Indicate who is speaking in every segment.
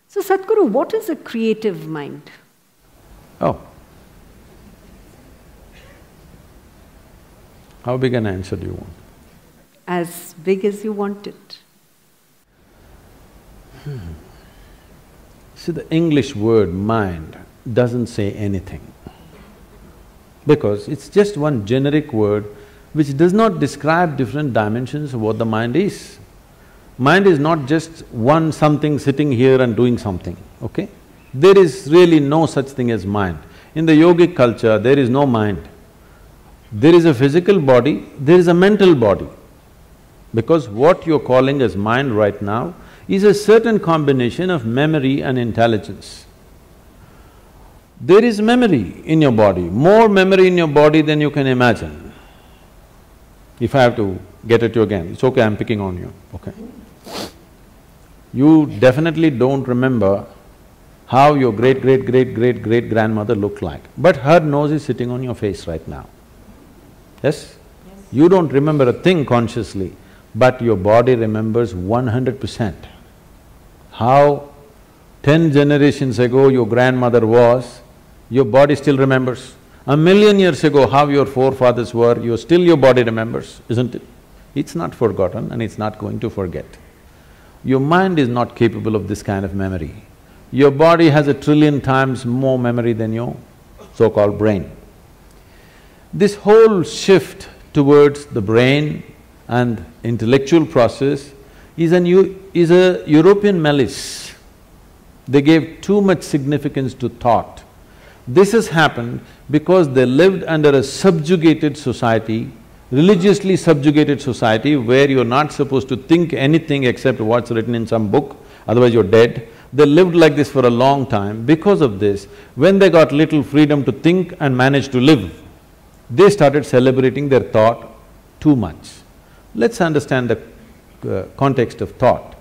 Speaker 1: So Sadhguru, what is a creative mind?
Speaker 2: Oh. How big an answer do you want?
Speaker 1: As big as you want it.
Speaker 2: See, the English word mind doesn't say anything, because it's just one generic word which does not describe different dimensions of what the mind is. Mind is not just one something sitting here and doing something, okay? There is really no such thing as mind. In the yogic culture, there is no mind. There is a physical body, there is a mental body. Because what you're calling as mind right now is a certain combination of memory and intelligence. There is memory in your body, more memory in your body than you can imagine. If I have to get at you again, it's okay, I'm picking on you, okay? You definitely don't remember how your great-great-great-great-great-grandmother looked like, but her nose is sitting on your face right now. Yes? You don't remember a thing consciously, but your body remembers 100%. How 10 generations ago your grandmother was, your body still remembers. 1,000,000 years ago how your forefathers were, your body remembers, isn't it? It's not forgotten and it's not going to forget. Your mind is not capable of this kind of memory. Your body has 1,000,000,000,000 times more memory than your so-called brain. This whole shift towards the brain and intellectual process is a European malice. They gave too much significance to thought. This has happened because they lived under a subjugated society, religiously subjugated society, where you're not supposed to think anything except what's written in some book, otherwise you're dead. They lived like this for a long time. Because of this, when they got little freedom to think and manage to live, they started celebrating their thought too much. Let's understand the context of thought.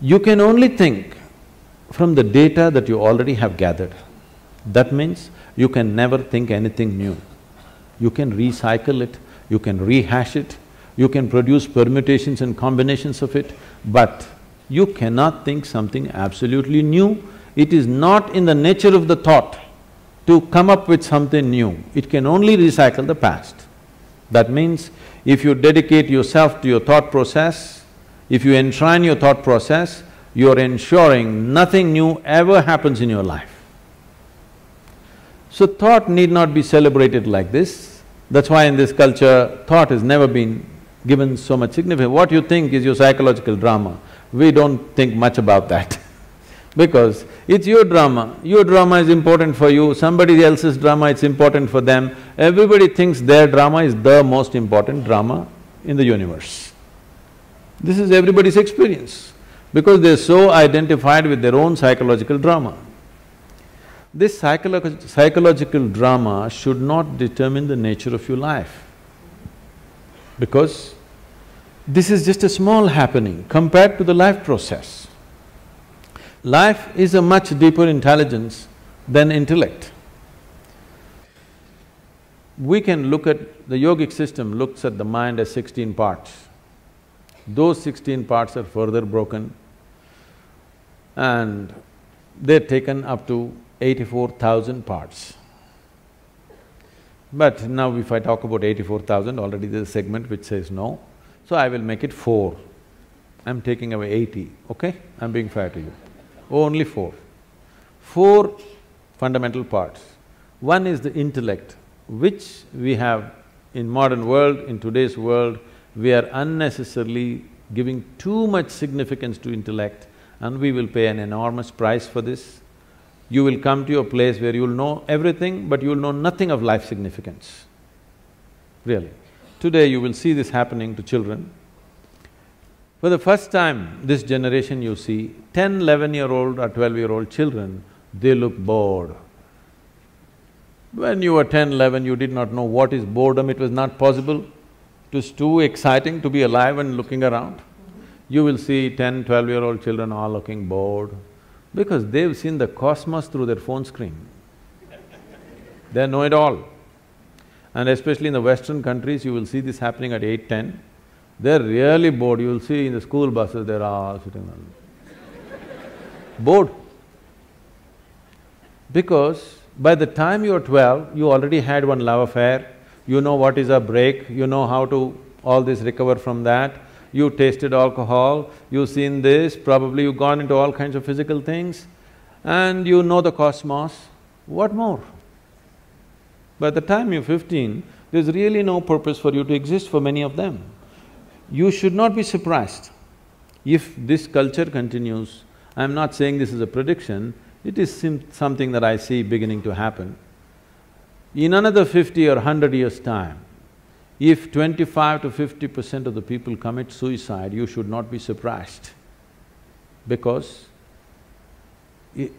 Speaker 2: You can only think from the data that you already have gathered. That means you can never think anything new. You can recycle it, you can rehash it, you can produce permutations and combinations of it, but you cannot think something absolutely new. It is not in the nature of the thought to come up with something new. It can only recycle the past. That means, if you dedicate yourself to your thought process, if you enshrine your thought process, you're ensuring nothing new ever happens in your life. So thought need not be celebrated like this. That's why in this culture, thought has never been given so much significance. What you think is your psychological drama. We don't think much about that because it's your drama is important for you, somebody else's drama, it's important for them. Everybody thinks their drama is the most important drama in the universe. This is everybody's experience, because they're so identified with their own psychological drama. This psychological drama should not determine the nature of your life, because this is just a small happening compared to the life process. Life is a much deeper intelligence than intellect. We can look at… the yogic system looks at the mind as 16 parts. Those 16 parts are further broken and they're taken up to 84,000 parts. But now if I talk about 84,000, already there's a segment which says no, so I will make it 4. I'm taking away 80, okay? I'm being fair to you. Only 4. 4 fundamental parts. One is the intellect, which we have in modern world, in today's world, we are unnecessarily giving too much significance to intellect and we will pay an enormous price for this. You will come to a place where you'll know everything, but you'll know nothing of life significance, really. Today you will see this happening to children. For the first time, this generation you see, 10, 11-year-old or 12-year-old children, they look bored. When you were 10, 11, you did not know what is boredom, it was not possible. It was too exciting to be alive and looking around. You will see 10, 12-year-old children all looking bored because they've seen the cosmos through their phone screen. They know it all. And especially in the Western countries, you will see this happening at 8, 10. They're really bored, you'll see in the school buses, they're all sitting on… Bored. Because by the time you're 12, you already had one love affair, you know what is a break, you know how to all this recover from that, you tasted alcohol, you've seen this, probably you've gone into all kinds of physical things, and you know the cosmos. What more? By the time you're 15, there's really no purpose for you to exist for many of them. You should not be surprised if this culture continues. I'm not saying this is a prediction, it is something that I see beginning to happen. In another 50 or 100 years' time, if 25 to 50% of the people commit suicide, you should not be surprised, because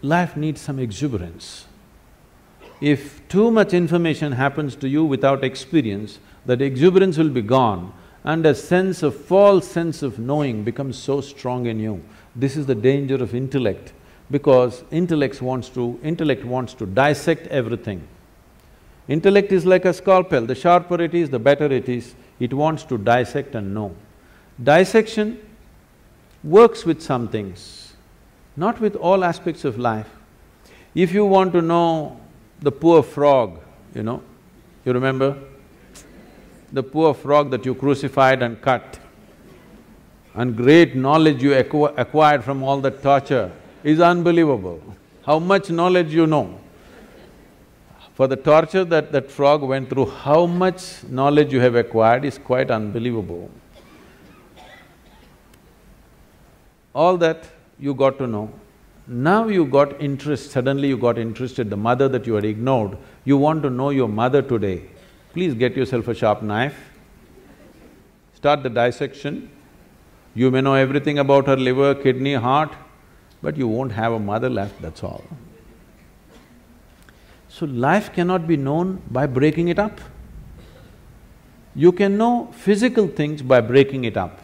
Speaker 2: life needs some exuberance. If too much information happens to you without experience, that exuberance will be gone and a false sense of knowing becomes so strong in you. This is the danger of intellect, because intellect wants to dissect everything. Intellect is like a scalpel, the sharper it is, the better it is, it wants to dissect and know. Dissection works with some things, not with all aspects of life. If you want to know the poor frog, you remember? The poor frog that you crucified and cut, and great knowledge you acquired from all that torture is unbelievable. How much knowledge you know. For the torture that frog went through, how much knowledge you have acquired is quite unbelievable. All that you got to know. Now you got interest, suddenly you got interested, the mother that you had ignored, you want to know your mother today. Please get yourself a sharp knife, start the dissection. You may know everything about her liver, kidney, heart, but you won't have a mother left, that's all. So life cannot be known by breaking it up. You can know physical things by breaking it up.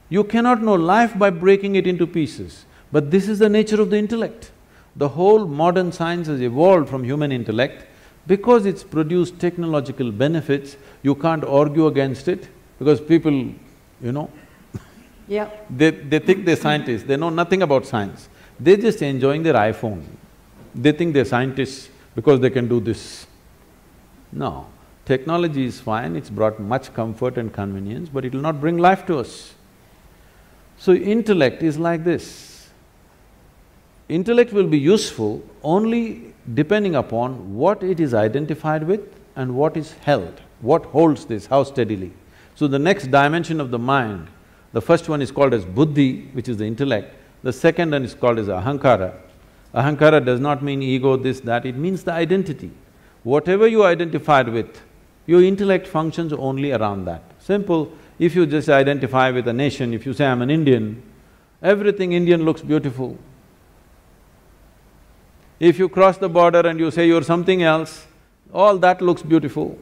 Speaker 2: You cannot know life by breaking it into pieces. But this is the nature of the intellect. The whole modern science has evolved from human intellect. Because it's produced technological benefits, you can't argue against it, because people,
Speaker 1: yeah.
Speaker 2: They think they're scientists, they know nothing about science. They're just enjoying their iPhone. They think they're scientists because they can do this. No, technology is fine, it's brought much comfort and convenience, but it will not bring life to us. So intellect is like this. Intellect will be useful only depending upon what it is identified with and what is held, what holds this, how steadily. So the next dimension of the mind, the first one is called as buddhi, which is the intellect, the second one is called as ahankara. Ahankara does not mean ego, this, that, it means the identity. Whatever you identified with, your intellect functions only around that. Simple, if you just identify with a nation, if you say, I'm an Indian, everything Indian looks beautiful. If you cross the border and you say you're something else, all that looks beautiful.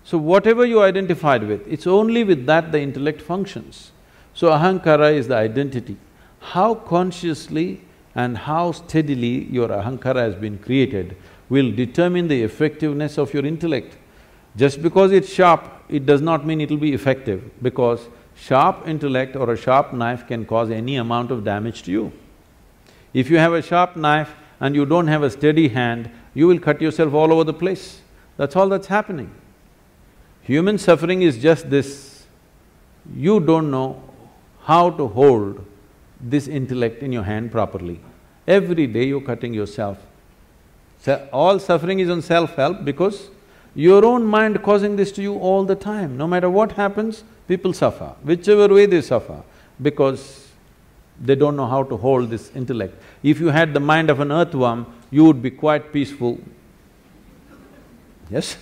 Speaker 2: So whatever you identified with, it's only with that the intellect functions. So ahankara is the identity. How consciously and how steadily your ahankara has been created will determine the effectiveness of your intellect. Just because it's sharp, it does not mean it'll be effective, because sharp intellect or a sharp knife can cause any amount of damage to you. If you have a sharp knife and you don't have a steady hand, you will cut yourself all over the place. That's all that's happening. Human suffering is just this. You don't know how to hold this intellect in your hand properly. Every day you're cutting yourself. All suffering is on self-help because your own mind causing this to you all the time. No matter what happens, people suffer, whichever way they suffer, because they don't know how to hold this intellect. If you had the mind of an earthworm, you would be quite peaceful. Yes?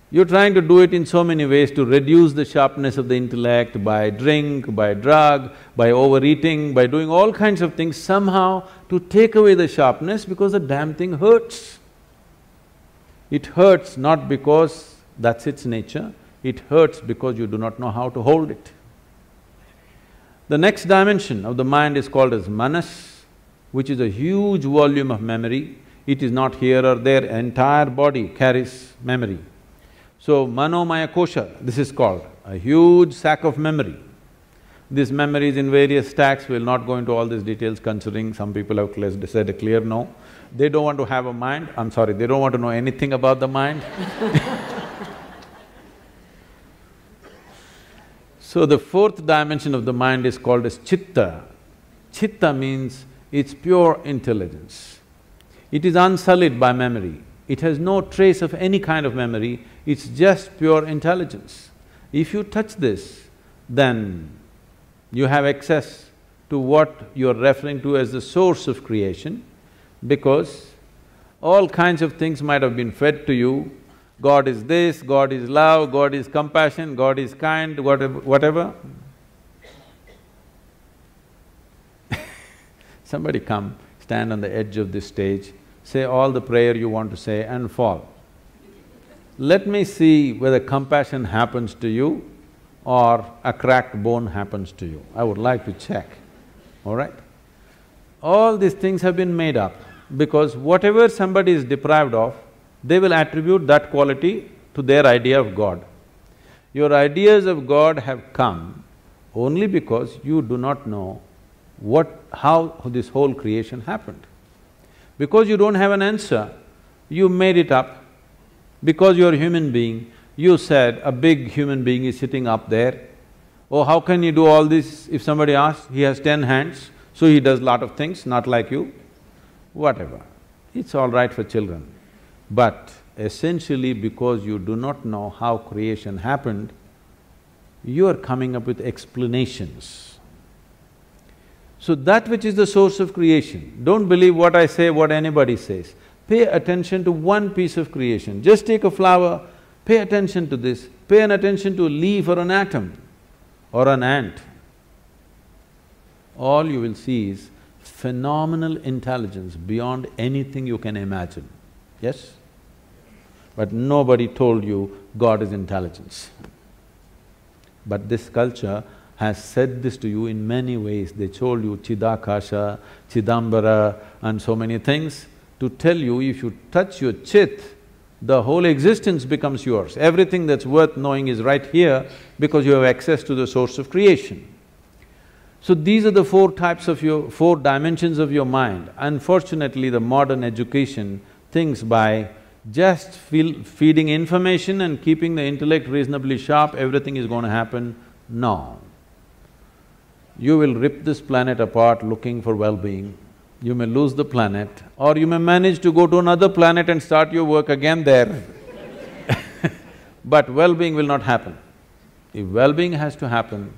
Speaker 2: You're trying to do it in so many ways to reduce the sharpness of the intellect by drink, by drug, by overeating, by doing all kinds of things somehow to take away the sharpness because the damn thing hurts. It hurts not because that's its nature, it hurts because you do not know how to hold it. The next dimension of the mind is called as manas, which is a huge volume of memory. It is not here or there, entire body carries memory. So, manomaya kosha, this is called, a huge sack of memory. These memories in various stacks, we'll not go into all these details considering some people have said a clear no. They don't want to have a mind, I'm sorry, they don't want to know anything about the mind So the fourth dimension of the mind is called as chitta. Chitta means it's pure intelligence. It is unsullied by memory. It has no trace of any kind of memory, it's just pure intelligence. If you touch this, then you have access to what you're referring to as the source of creation, because all kinds of things might have been fed to you. God is this, God is love, God is compassion, God is kind, whatever. Somebody come, stand on the edge of this stage, say all the prayer you want to say and fall. Let me see whether compassion happens to you or a cracked bone happens to you. I would like to check, all right? All these things have been made up because whatever somebody is deprived of, they will attribute that quality to their idea of God. Your ideas of God have come only because you do not know how this whole creation happened. Because you don't have an answer, you made it up. Because you're a human being, you said a big human being is sitting up there. Oh, how can you do all this? If somebody asks, he has 10 hands, so he does lot of things, not like you. Whatever, it's all right for children. But essentially because you do not know how creation happened, you are coming up with explanations. So that which is the source of creation, don't believe what I say, what anybody says. Pay attention to one piece of creation. Just take a flower, pay attention to this, pay an attention to a leaf or an atom or an ant. All you will see is phenomenal intelligence beyond anything you can imagine, yes? But nobody told you God is intelligence. But this culture has said this to you in many ways. They told you Chidakasha, Chidambara and so many things to tell you if you touch your chit, the whole existence becomes yours. Everything that's worth knowing is right here because you have access to the source of creation. So these are the four dimensions of your mind. Unfortunately, the modern education thinks by just feeding information and keeping the intellect reasonably sharp, everything is going to happen. No. You will rip this planet apart looking for well-being. You may lose the planet, or you may manage to go to another planet and start your work again there but well-being will not happen. If well-being has to happen,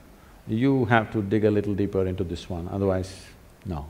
Speaker 2: you have to dig a little deeper into this one, otherwise, no.